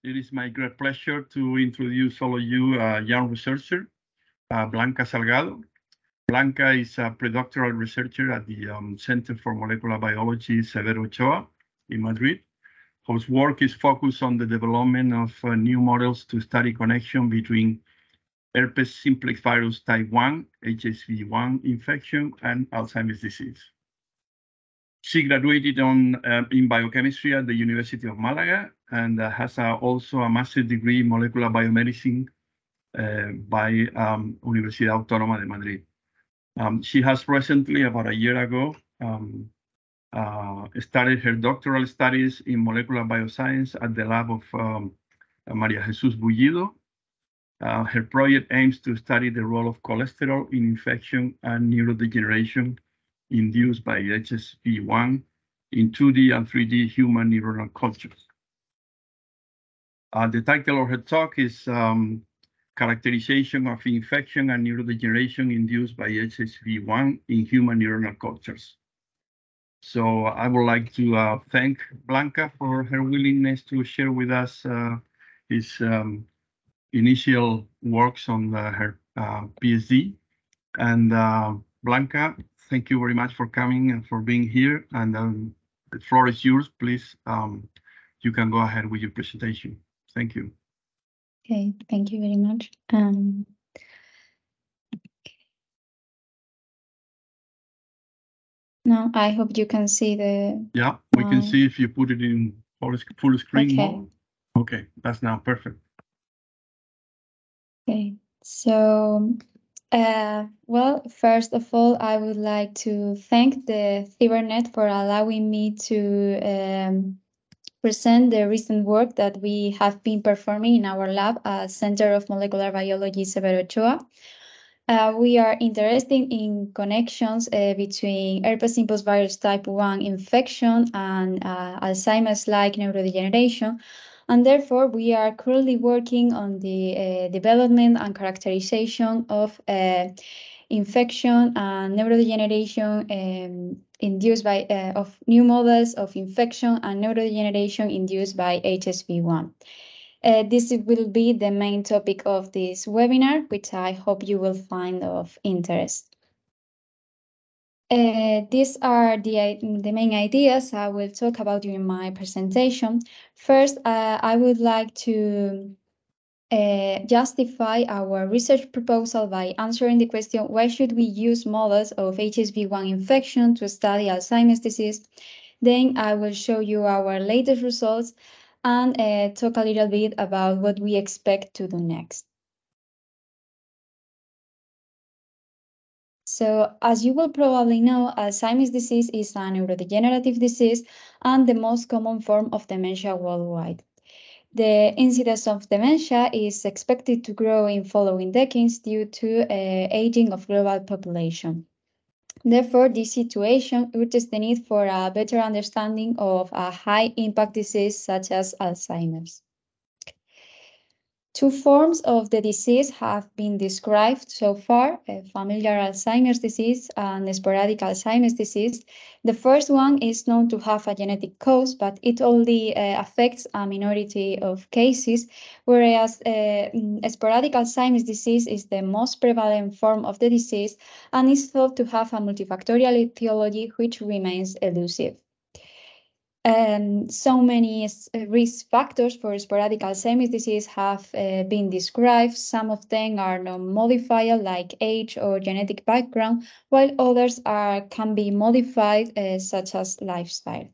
It is my great pleasure to introduce all of you a young researcher, Blanca Salgado. Blanca is a predoctoral researcher at the Center for Molecular Biology, Severo Ochoa in Madrid, whose work is focused on the development of new models to study connection between herpes simplex virus type 1, HSV1 infection, and Alzheimer's disease. She graduated in biochemistry at the University of Malaga and has also a master's degree in molecular biomedicine by Universidad Autónoma de Madrid. She has recently, about a year ago, started her doctoral studies in molecular bioscience at the lab of María Jesús Bullido. Her project aims to study the role of cholesterol in infection and neurodegeneration induced by HSV1 in 2D and 3D human neuronal cultures. The title of her talk is Characterization of Infection and Neurodegeneration Induced by HSV1 in Human Neuronal Cultures. So I would like to thank Blanca for her willingness to share with us his initial works on her PhD. And Blanca, thank you very much for coming and for being here. And the floor is yours. Please, you can go ahead with your presentation. Thank you. Okay, thank you very much. Now I hope you can see the. Yeah, we can see if you put it in full screen mode. Okay, that's now perfect. Okay, so well, first of all, I would like to thank the CIBERNED for allowing me to present the recent work that we have been performing in our lab at Center of Molecular Biology, Severo Ochoa. We are interested in connections between herpes simplex virus type 1 infection and Alzheimer's-like neurodegeneration. And therefore, we are currently working on the development and characterization of infection and neurodegeneration induced by of new models of infection and neurodegeneration induced by HSV1. This will be the main topic of this webinar, which I hope you will find of interest. These are the main ideas I will talk about during my presentation. First, I would like to justify our research proposal by answering the question, why should we use models of HSV1 infection to study Alzheimer's disease? Then I will show you our latest results and talk a little bit about what we expect to do next. So, as you will probably know, Alzheimer's disease is a neurodegenerative disease and the most common form of dementia worldwide. The incidence of dementia is expected to grow in following decades due to aging of global population. Therefore, this situation urges the need for a better understanding of a high-impact disease such as Alzheimer's. Two forms of the disease have been described so far, familiar Alzheimer's disease and sporadic Alzheimer's disease. The first one is known to have a genetic cause, but it only affects a minority of cases, whereas sporadic Alzheimer's disease is the most prevalent form of the disease and is thought to have a multifactorial etiology which remains elusive. So many risk factors for sporadic Alzheimer's disease have been described. Some of them are non-modifiable, like age or genetic background, while others can be modified, such as lifestyle.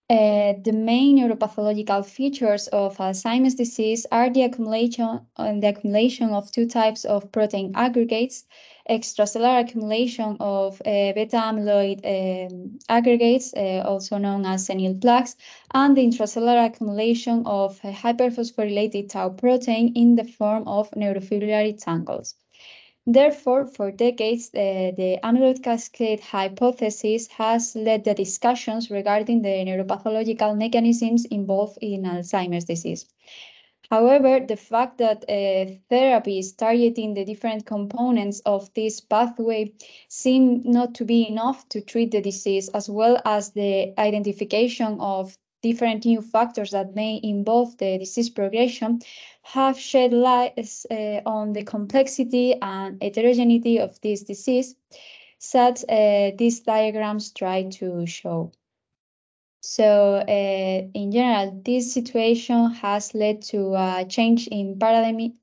The main neuropathological features of Alzheimer's disease are the accumulation of two types of protein aggregates, extracellular accumulation of beta amyloid aggregates, also known as senile plaques, and the intracellular accumulation of hyperphosphorylated tau protein in the form of neurofibrillary tangles. Therefore, for decades, the amyloid cascade hypothesis has led the discussions regarding the neuropathological mechanisms involved in Alzheimer's disease. However, the fact that therapies targeting the different components of this pathway seem not to be enough to treat the disease, as well as the identification of different new factors that may involve the disease progression have shed light on the complexity and heterogeneity of this disease, such these diagrams try to show. So in general, this situation has led to a change in paradigm,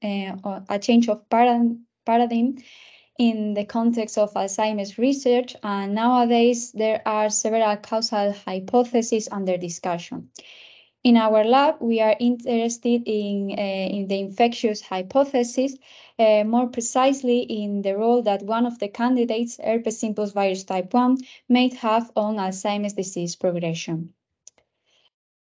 or a change of paradigm in the context of Alzheimer's research, and nowadays there are several causal hypotheses under discussion. In our lab, we are interested in the infectious hypothesis, more precisely in the role that one of the candidates, herpes simplex virus type 1, may have on Alzheimer's disease progression.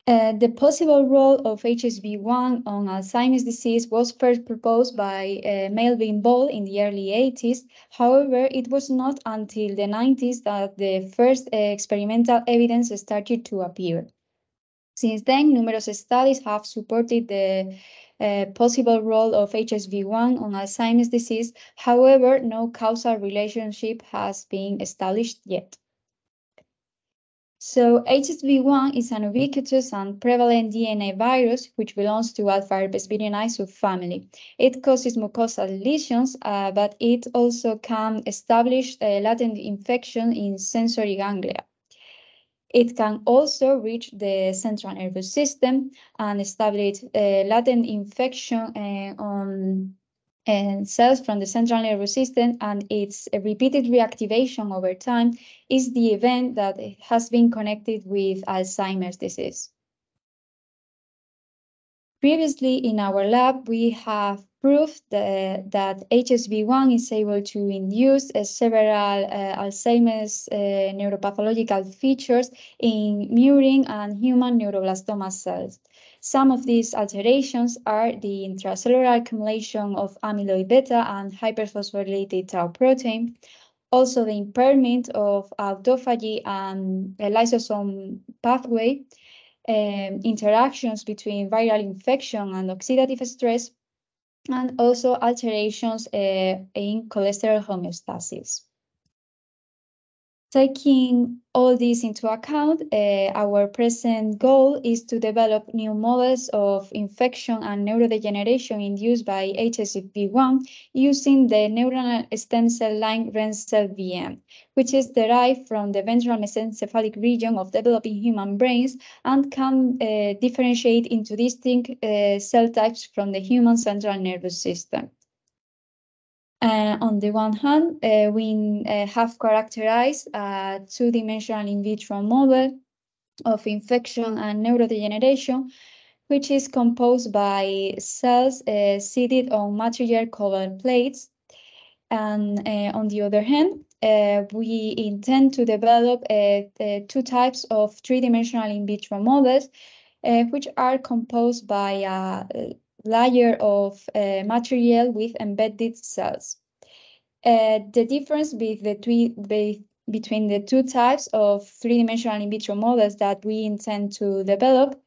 The possible role of HSV1 on Alzheimer's disease was first proposed by Melvin Ball in the early 80s. However, it was not until the 90s that the first experimental evidence started to appear. Since then, numerous studies have supported the possible role of HSV1 on Alzheimer's disease. However, no causal relationship has been established yet. So HSV1 is an ubiquitous and prevalent DNA virus which belongs to alpha herpes viridae subfamily. It causes mucosal lesions, but it also can establish latent infection in sensory ganglia. It can also reach the central nervous system and establish latent infection on cells from the central nervous system, and its repeated reactivation over time is the event that has been connected with Alzheimer's disease. Previously in our lab, we have proved that HSV1 is able to induce several Alzheimer's neuropathological features in murine and human neuroblastoma cells. Some of these alterations are the intracellular accumulation of amyloid beta and hyperphosphorylated tau protein, also the impairment of autophagy and lysosome pathway, interactions between viral infection and oxidative stress, and also alterations in cholesterol homeostasis. Taking all this into account, our present goal is to develop new models of infection and neurodegeneration induced by HSV1 using the neuronal stem cell line red cell VM, which is derived from the ventral mesencephalic region of developing human brains and can differentiate into distinct cell types from the human central nervous system. On the one hand, we have characterized a two-dimensional in vitro model of infection and neurodegeneration, which is composed by cells seated on matrilinear covalent plates. And on the other hand, we intend to develop two types of three-dimensional in vitro models, which are composed by a layer of material with embedded cells. The difference between the two types of three-dimensional in vitro models that we intend to develop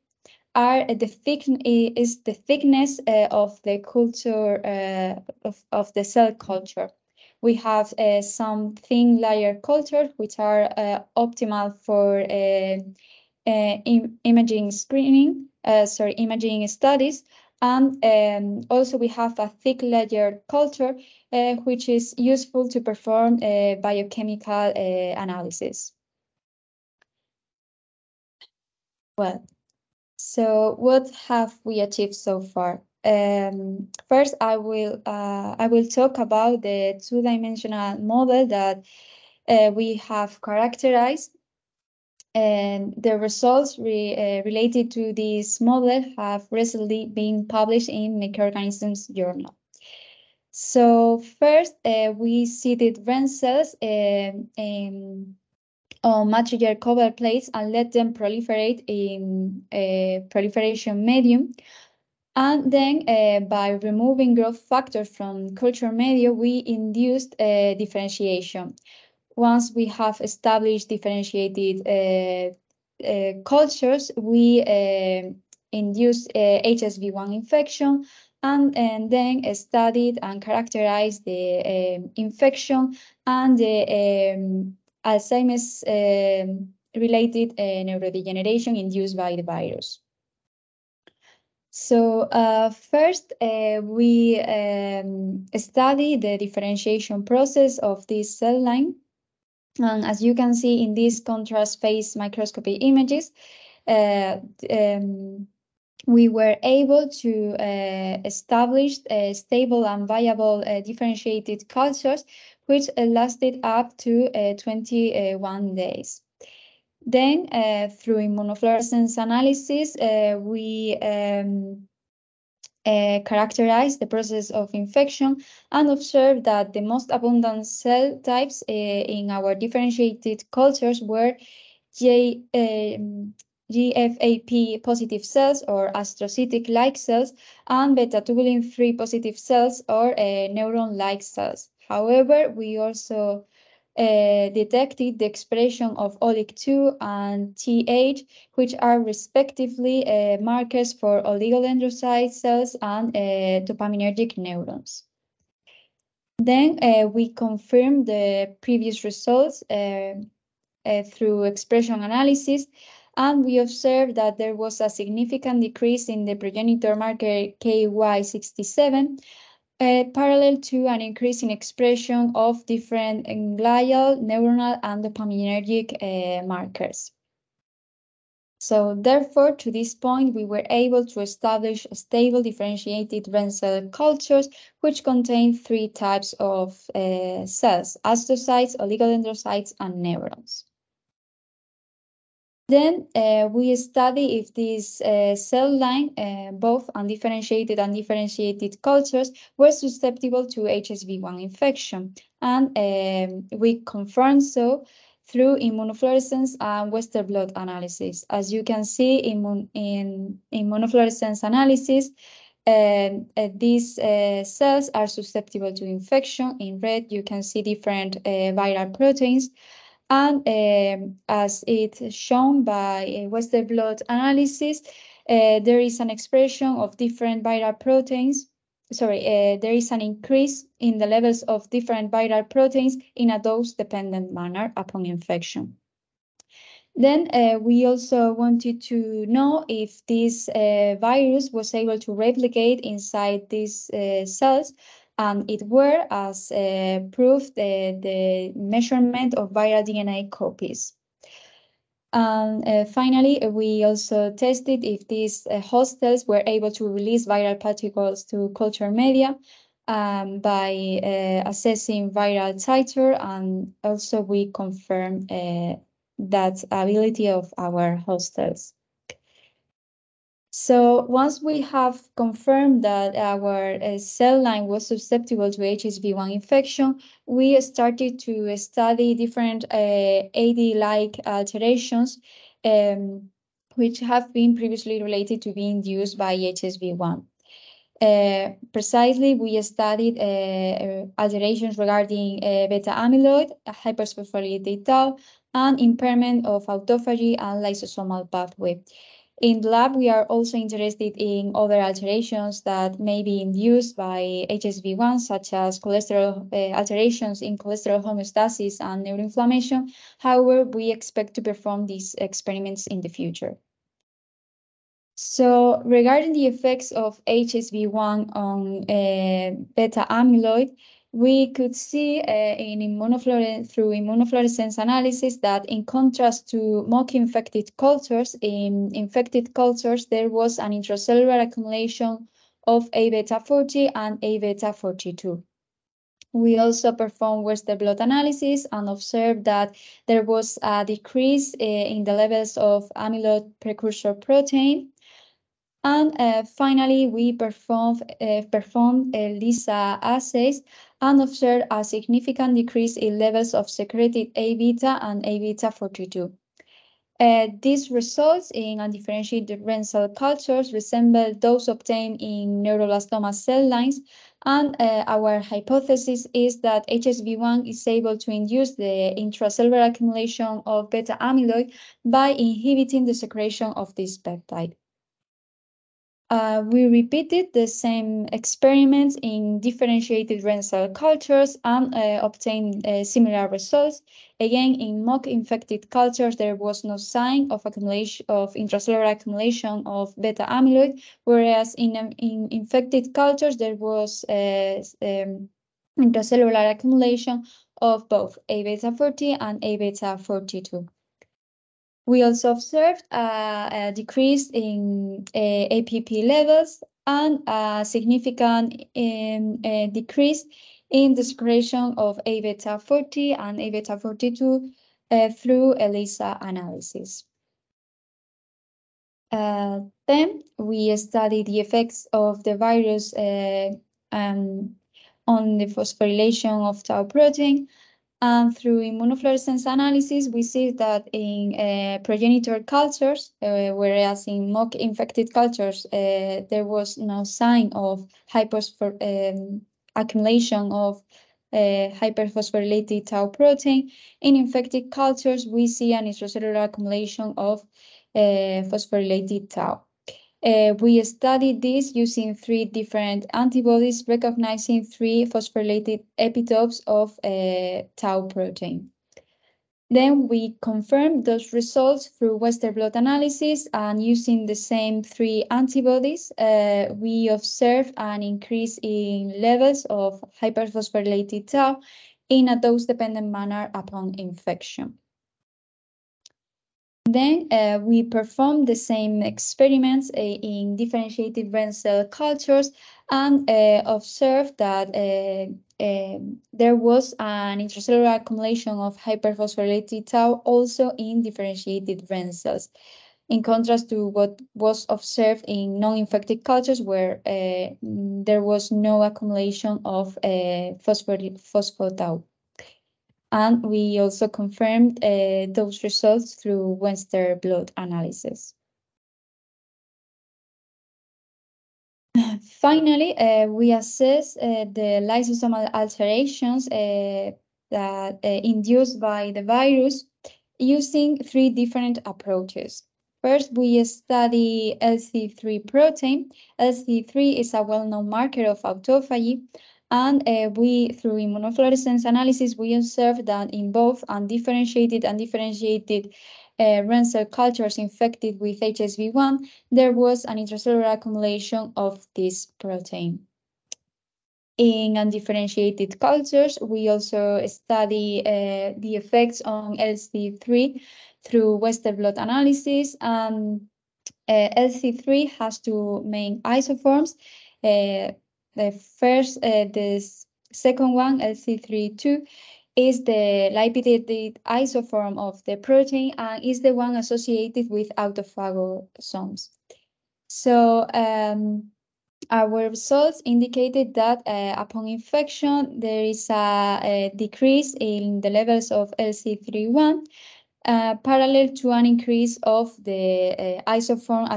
are the thickness of the culture of the cell culture. We have some thin layer cultures which are optimal for imaging studies, and also we have a thick layer culture which is useful to perform biochemical analysis. Well, so what have we achieved so far? First, I will talk about the two-dimensional model that we have characterized. And the results related to this model have recently been published in Microorganisms Journal. So first, we seeded red cells on matrilinear covalent plates and let them proliferate in a proliferation medium. And then by removing growth factors from culture media, we induced differentiation. Once we have established differentiated cultures, we induced HSV1 infection and then studied and characterized the infection and the Alzheimer's related neurodegeneration induced by the virus. So first, we study the differentiation process of this cell line. And as you can see in these contrast phase microscopy images, we were able to establish stable and viable differentiated cultures, which lasted up to 21 days. Then, through immunofluorescence analysis, we characterized the process of infection and observed that the most abundant cell types in our differentiated cultures were GFAP positive cells or astrocytic-like cells and beta-tubulin-free positive cells or neuron-like cells. However, we also detected the expression of OLIC2 and TH, which are respectively markers for oligodendrocyte cells and dopaminergic neurons. Then we confirmed the previous results through expression analysis, and we observed that there was a significant decrease in the progenitor marker KY67, parallel to an increase in expression of different glial, neuronal, and dopaminergic markers. So therefore, to this point, we were able to establish stable differentiated red cell cultures, which contain three types of cells: astrocytes, oligodendrocytes, and neurons. Then we study if this cell line, both undifferentiated and differentiated cultures, were susceptible to HSV-1 infection. And we confirmed so through immunofluorescence and Western blot analysis. As you can see in immunofluorescence analysis, these cells are susceptible to infection. In red, you can see different viral proteins. And as it's shown by Western blot analysis, there is an expression of different viral proteins. There is an increase in the levels of different viral proteins in a dose-dependent manner upon infection. Then we also wanted to know if this virus was able to replicate inside these cells, and it were, as proved the measurement of viral DNA copies. And finally, we also tested if these host cells were able to release viral particles to culture media by assessing viral titer, and also we confirmed that ability of our host cells. So once we have confirmed that our cell line was susceptible to HSV-1 infection, we started to study different AD-like alterations which have been previously related to being induced by HSV-1. Precisely, we studied alterations regarding beta-amyloid, hyperphosphorylated tau, and impairment of autophagy and lysosomal pathway. In the lab, we are also interested in other alterations that may be induced by HSV-1, such as cholesterol alterations in cholesterol homeostasis and neuroinflammation. However, we expect to perform these experiments in the future. So regarding the effects of HSV-1 on beta amyloid, we could see through immunofluorescence analysis that in contrast to mock-infected cultures, in infected cultures, there was an intracellular accumulation of A-beta-40 and A-beta-42. We also performed Western blot analysis and observed that there was a decrease in the levels of amyloid precursor protein. And finally, we performed ELISA assays and observed a significant decrease in levels of secreted A-beta and A-beta-42. These results in undifferentiated red cell cultures resemble those obtained in neuroblastoma cell lines, and our hypothesis is that HSV-1 is able to induce the intracellular accumulation of beta amyloid by inhibiting the secretion of this peptide. We repeated the same experiments in differentiated red cell cultures and obtained similar results. Again, in mock-infected cultures, there was no sign of accumulation of intracellular accumulation of beta amyloid, whereas in infected cultures, there was intracellular accumulation of both A-beta 40 and A-beta 42. We also observed a decrease in APP levels and a significant decrease in the secretion of A-beta 40 and A-beta 42 through ELISA analysis. Then we studied the effects of the virus on the phosphorylation of tau protein. And through immunofluorescence analysis, we see that in progenitor cultures, whereas in mock-infected cultures, there was no sign of accumulation of hyperphosphorylated tau protein. In infected cultures, we see an intracellular accumulation of phosphorylated tau. We studied this using 3 different antibodies recognizing 3 phosphorylated epitopes of tau protein. Then we confirmed those results through Western blot analysis, and using the same 3 antibodies, we observed an increase in levels of hyperphosphorylated tau in a dose-dependent manner upon infection. Then we performed the same experiments in differentiated red cell cultures and observed that there was an intracellular accumulation of hyperphosphorylated tau also in differentiated red cells, in contrast to what was observed in non-infected cultures where there was no accumulation of phosphotau. And we also confirmed those results through Western blot analysis. Finally, we assess the lysosomal alterations that induced by the virus using 3 different approaches. First, we study LC3 protein. LC3 is a well-known marker of autophagy. And through immunofluorescence analysis, we observed that in both undifferentiated and differentiated red cell cultures infected with HSV1, there was an intracellular accumulation of this protein. In undifferentiated cultures, we also study the effects on LC3 through Western blot analysis. LC3 has 2 main isoforms. The second one, LC3-2, is the lipidated isoform of the protein and is the one associated with autophagosomes. So our results indicated that upon infection, there is a decrease in the levels of LC3-1, parallel to an increase of the isoform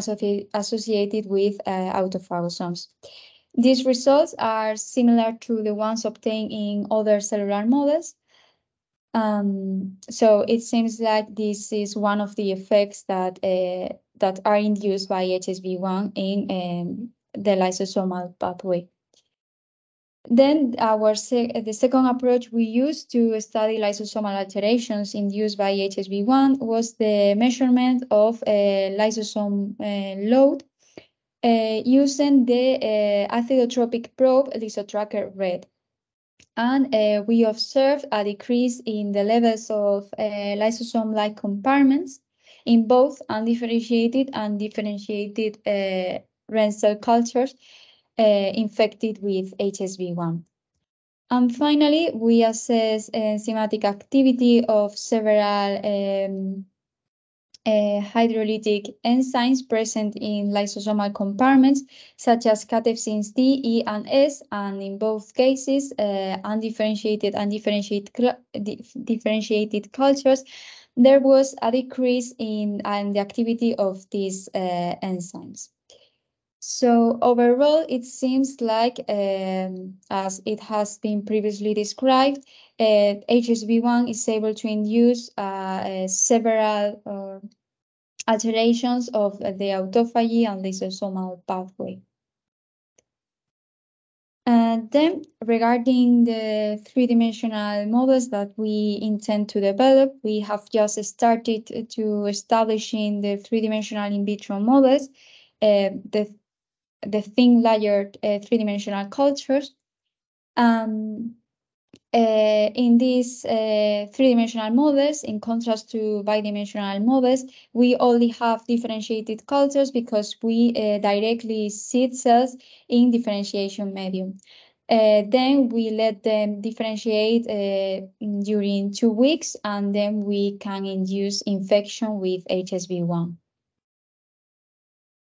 associated with autophagosomes. These results are similar to the ones obtained in other cellular models. So it seems like this is one of the effects that are induced by HSV1 in the lysosomal pathway. Then the second approach we used to study lysosomal alterations induced by HSV1 was the measurement of lysosome load using the acidotropic probe Lysotracker Red. And we observed a decrease in the levels of lysosome-like compartments in both undifferentiated and differentiated red cell cultures infected with HSV1. And finally, we assess enzymatic activity of several hydrolytic enzymes present in lysosomal compartments, such as cathepsins D, E, and S, and in both cases, undifferentiated and differentiated cultures, there was a decrease in the activity of these enzymes. So overall, it seems like, as it has been previously described, HSV1 is able to induce several alterations of the autophagy and lysosomal pathway. Then, regarding the three-dimensional models that we intend to develop, we have just started to establishing the three-dimensional in vitro models, the thin layered three-dimensional cultures. In these three-dimensional models, in contrast to bidimensional models, we only have differentiated cultures because we directly seed cells in differentiation medium. Then we let them differentiate during 2 weeks, and then we can induce infection with HSV1.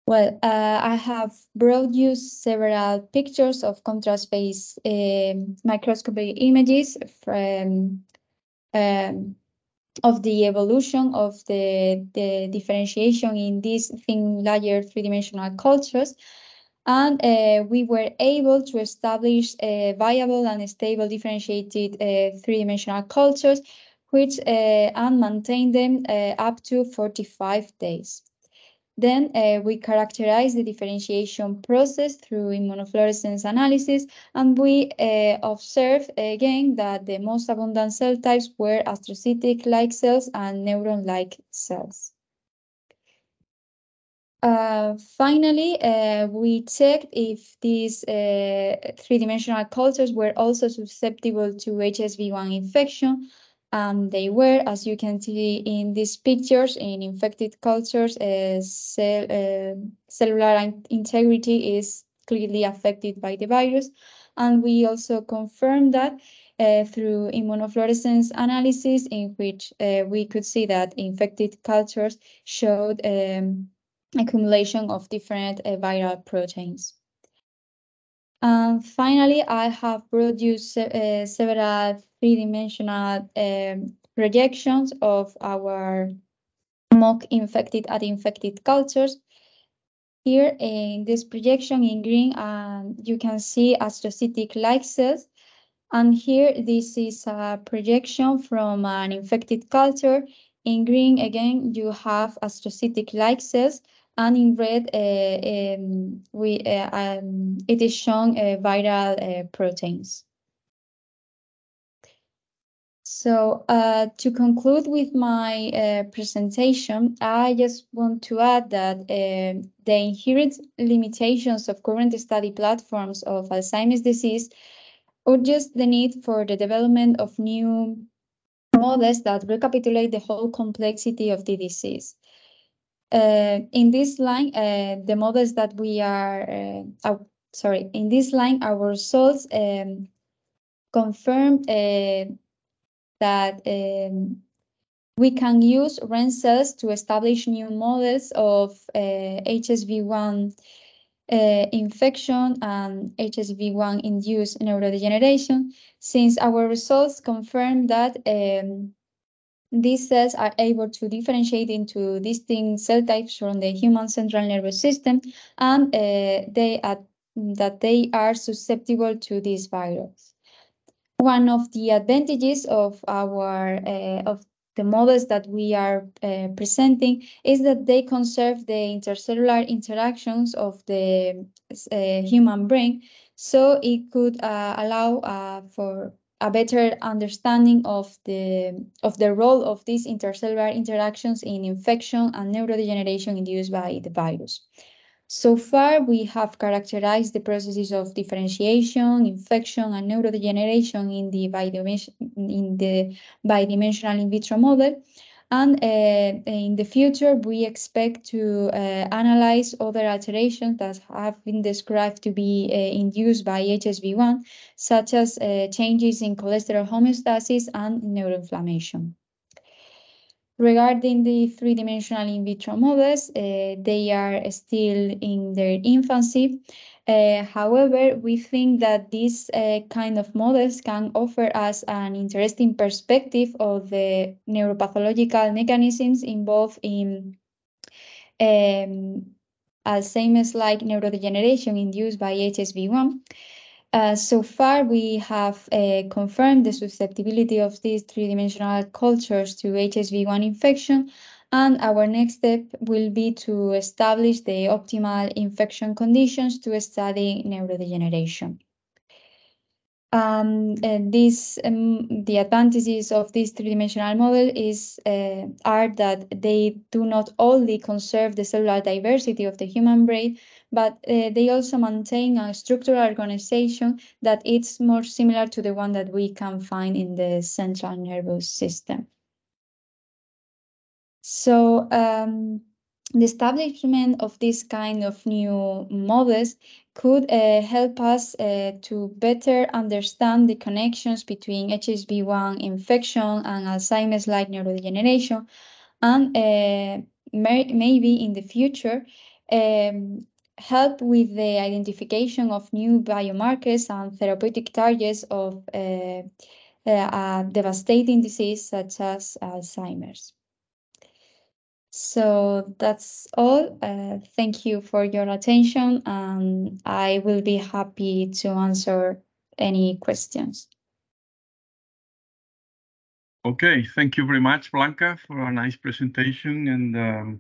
Well, I have brought you several pictures of contrast-based microscopy images from of the evolution of the differentiation in these thin layer three-dimensional cultures. And we were able to establish viable and stable differentiated three-dimensional cultures, which and maintain them up to 45 days. Then we characterize the differentiation process through immunofluorescence analysis, and we observe again that the most abundant cell types were astrocytic-like cells and neuron-like cells. Finally, we checked if these three-dimensional cultures were also susceptible to HSV1 infection. They were, as you can see in these pictures, in infected cultures, cellular integrity is clearly affected by the virus. And we also confirmed that through immunofluorescence analysis, in which we could see that infected cultures showed accumulation of different viral proteins. And finally, I have brought you several three-dimensional projections of our mock infected and infected cultures. Here in this projection in green, you can see astrocytic-like cells. And here, this is a projection from an infected culture. In green, again, you have astrocytic-like cells. And in red, it is shown viral proteins. So to conclude with my presentation, I just want to add that the inherent limitations of current study platforms of Alzheimer's disease urges the need for the development of new models that recapitulate the whole complexity of the disease. In this line, the models that we are, in this line, our results confirm that we can use REN cells to establish new models of HSV1 infection and HSV1 induced neurodegeneration, since our results confirm that these cells are able to differentiate into distinct cell types from the human central nervous system, and that they are susceptible to this virus. One of the advantages of our of the models that we are presenting is that they conserve the intercellular interactions of the human brain, so it could allow for a better understanding of the role of these intercellular interactions in infection and neurodegeneration induced by the virus. So far, we have characterized the processes of differentiation, infection, and neurodegeneration in the bidimensional in vitro model. And in the future, we expect to analyze other alterations that have been described to be induced by HSV1, such as changes in cholesterol homeostasis and neuroinflammation. Regarding the three-dimensional in vitro models, they are still in their infancy. However, we think that these kind of models can offer us an interesting perspective of the neuropathological mechanisms involved in Alzheimer's-like neurodegeneration induced by HSV1. So far, we have confirmed the susceptibility of these three-dimensional cultures to HSV1 infection, And our next step will be to establish the optimal infection conditions to study neurodegeneration. The advantages of this three-dimensional model are that they do not only conserve the cellular diversity of the human brain, but they also maintain a structural organization that is more similar to the one that we can find in the central nervous system. So the establishment of this kind of new models could help us to better understand the connections between HSV-1 infection and Alzheimer's-like neurodegeneration, and maybe in the future help with the identification of new biomarkers and therapeutic targets of a devastating disease such as Alzheimer's. So that's all. Thank you for your attention, and I will be happy to answer any questions. Okay, thank you very much, Blanca, for a nice presentation and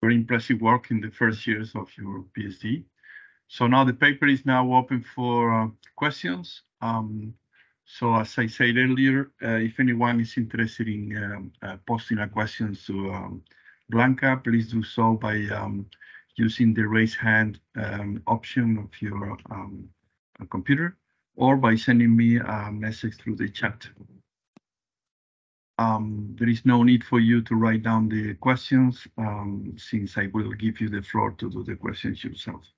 very impressive work in the first years of your PhD. So now the paper is now open for questions. So as I said earlier, if anyone is interested in posting a question to Blanca, please do so by using the raise hand option of your computer, or by sending me a message through the chat. There is no need for you to write down the questions, since I will give you the floor to do the questions yourself.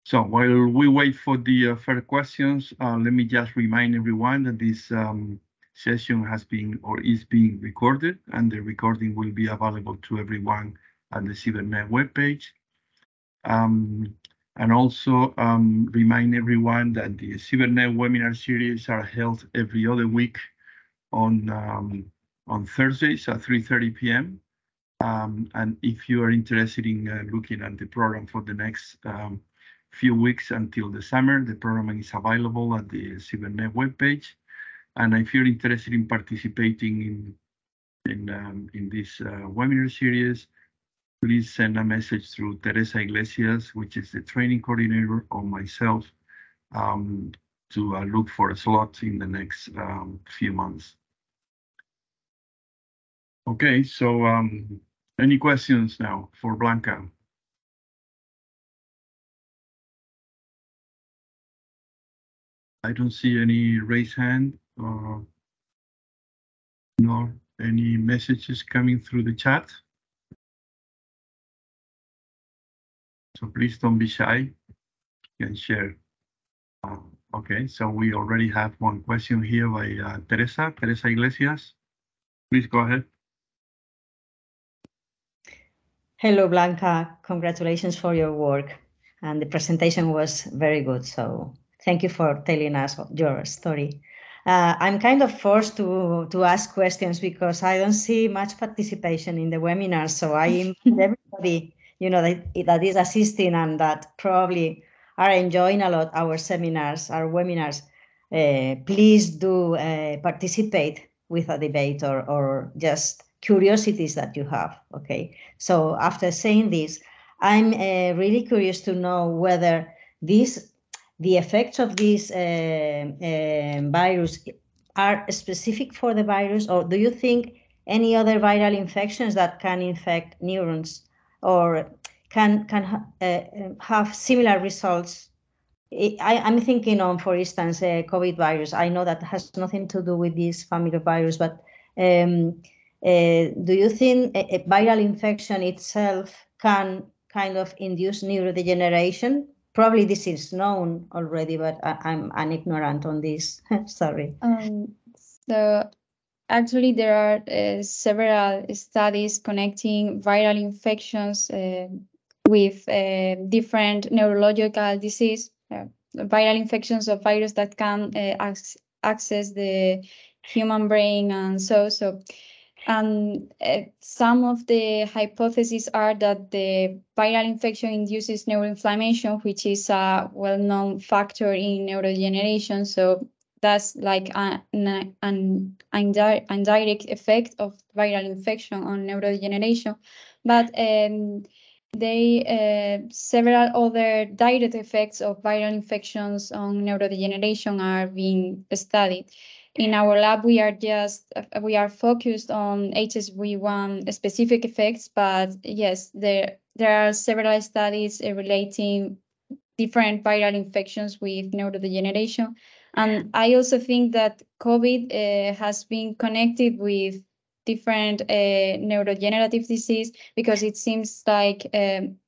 So while we wait for the further questions, let me just remind everyone that this session has been or is being recorded, and the recording will be available to everyone at the CIBERNED webpage. And also remind everyone that the CIBERNED Webinar Series are held every other week on Thursdays at 3:30 p.m. And if you are interested in looking at the program for the next few weeks until the summer, the program is available at the CIBERNED webpage. And if you're interested in participating in this webinar series, please send a message through Teresa Iglesias, which is the training coordinator, or myself, to look for a slot in the next few months. Okay, so any questions now for Blanca? I don't see any raised hand, nor any messages coming through the chat. So please don't be shy and share. Okay, so we already have one question here by Teresa Iglesias. Please go ahead. Hello, Blanca. Congratulations for your work. And the presentation was very good. So thank you for telling us your story. I'm kind of forced to ask questions because I don't see much participation in the webinar. So I invite everybody, that is assisting and that probably are enjoying a lot our seminars, our webinars. Please do participate with a debate or just curiosities that you have. Okay, so after saying this, I'm really curious to know whether the effects of this virus are specific for the virus, or do you think any other viral infections that can infect neurons or can have similar results? I'm thinking on, for instance, COVID virus. I know that has nothing to do with this family of virus, but do you think a viral infection itself can kind of induce neurodegeneration? Probably this is known already, but I'm an ignorant on this. Sorry. So actually, there are several studies connecting viral infections with different neurological disease, viral infections of virus that can access the human brain, and so. And some of the hypotheses are that the viral infection induces neuroinflammation, which is a well-known factor in neurodegeneration. So that's like an indirect effect of viral infection on neurodegeneration, but several other direct effects of viral infections on neurodegeneration are being studied. In our lab, we are focused on HSV1 specific effects, but yes, there are several studies relating different viral infections with neurodegeneration. And I also think that COVID has been connected with different neurodegenerative disease, because it seems like I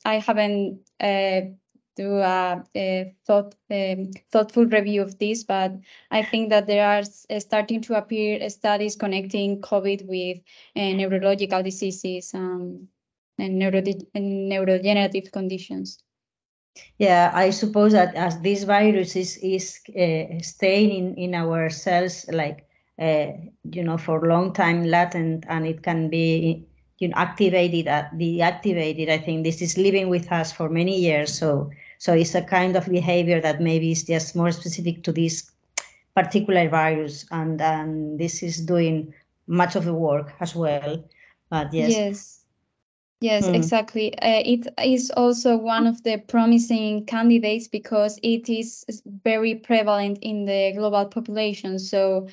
haven't do a thoughtful review of this, but I think that there are starting to appear studies connecting COVID with neurological diseases and neurodegenerative conditions. Yeah, I suppose that as this virus is staying in our cells, like for a long time latent, and it can be activated, deactivated. I think this is living with us for many years. So it's a kind of behavior that maybe is just more specific to this particular virus, and this is doing much of the work as well. But yes. Yes, exactly. It is also one of the promising candidates because it is very prevalent in the global population. So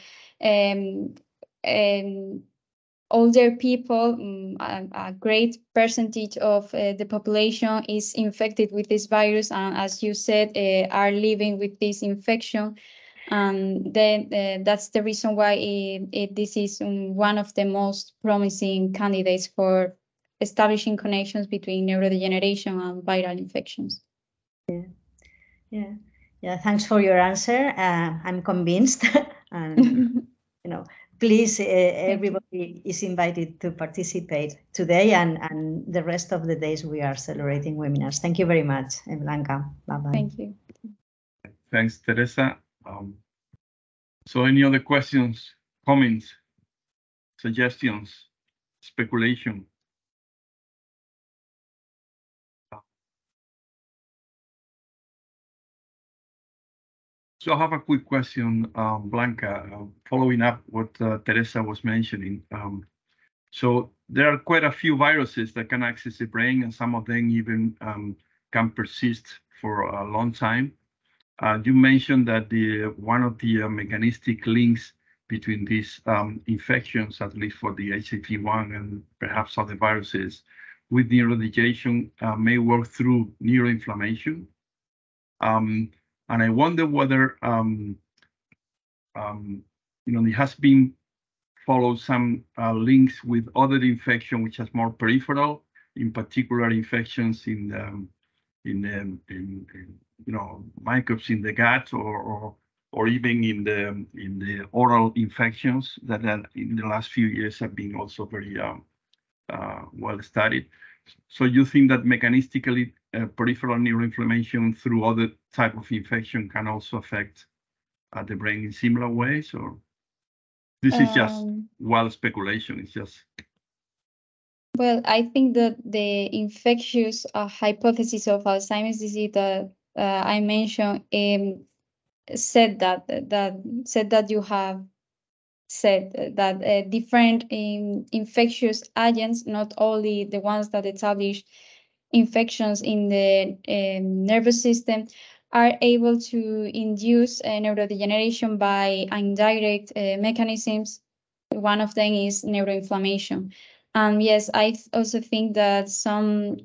older people, a great percentage of the population is infected with this virus, and as you said, are living with this infection. And then that's the reason why this is one of the most promising candidates for establishing connections between neurodegeneration and viral infections. Yeah. Thanks for your answer. I'm convinced, and please, everybody is invited to participate today and the rest of the days we are celebrating webinars. Thank you very much, Blanca. Bye-bye. Thank you. Thanks, Teresa. So any other questions, comments, suggestions, speculation? So I have a quick question, Blanca, following up what Teresa was mentioning. So there are quite a few viruses that can access the brain, and some of them even can persist for a long time. You mentioned that one of the mechanistic links between these infections, at least for the HSV1 and perhaps other viruses, with neurodegeneration may work through neuroinflammation. And I wonder whether it has been followed some links with other infection which is more peripheral, in particular infections in microbes in the gut, or even in the oral infections that in the last few years have been also very well studied. So you think that mechanistically peripheral neuroinflammation through other type of infection can also affect the brain in similar ways, or this is just wild speculation? It's just. Well, I think that the infectious hypothesis of Alzheimer's disease that I mentioned said that you have said that different infectious agents, not only the ones that establish infections in the nervous system, are able to induce neurodegeneration by indirect mechanisms. One of them is neuroinflammation. And yes, I also think that some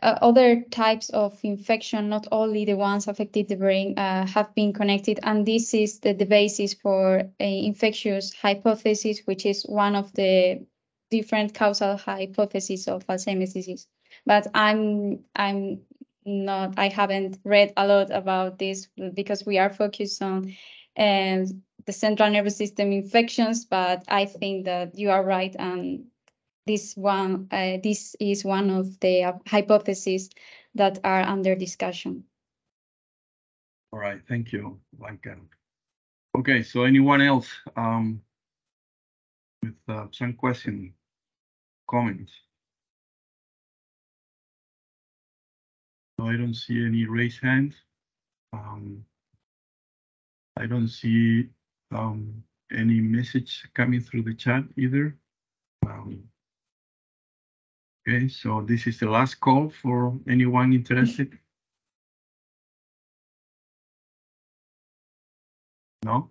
other types of infection, not only the ones affecting the brain, have been connected. And this is the basis for an infectious hypothesis, which is one of the different causal hypotheses of Alzheimer's disease. But I haven't read a lot about this because we are focused on the central nervous system infections, but I think that you are right, and this is one of the hypotheses that are under discussion. All right, thank you, Blanca. Okay, so anyone else with some question, comments? So I don't see any raised hands. I don't see any message coming through the chat either. Okay, so this is the last call for anyone interested. No?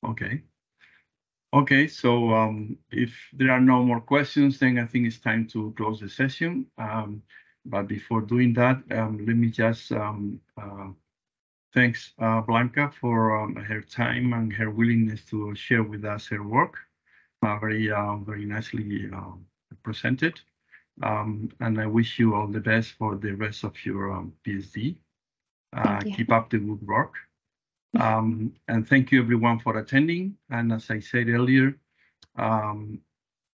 Okay. Okay, so if there are no more questions, then I think it's time to close the session. But before doing that, let me just thanks Blanca for her time and her willingness to share with us her work. Very nicely presented. And I wish you all the best for the rest of your PhD. Keep up the good work. And thank you everyone for attending. And as I said earlier,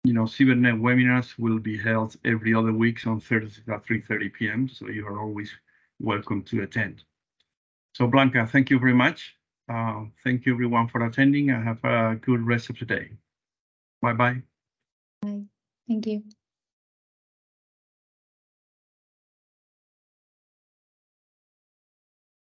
CIBERNED webinars will be held every other week on Thursdays at 3:30 p.m. So you are always welcome to attend. So Blanca, thank you very much. Thank you everyone for attending and have a good rest of the day. Bye-bye. Bye. Thank you.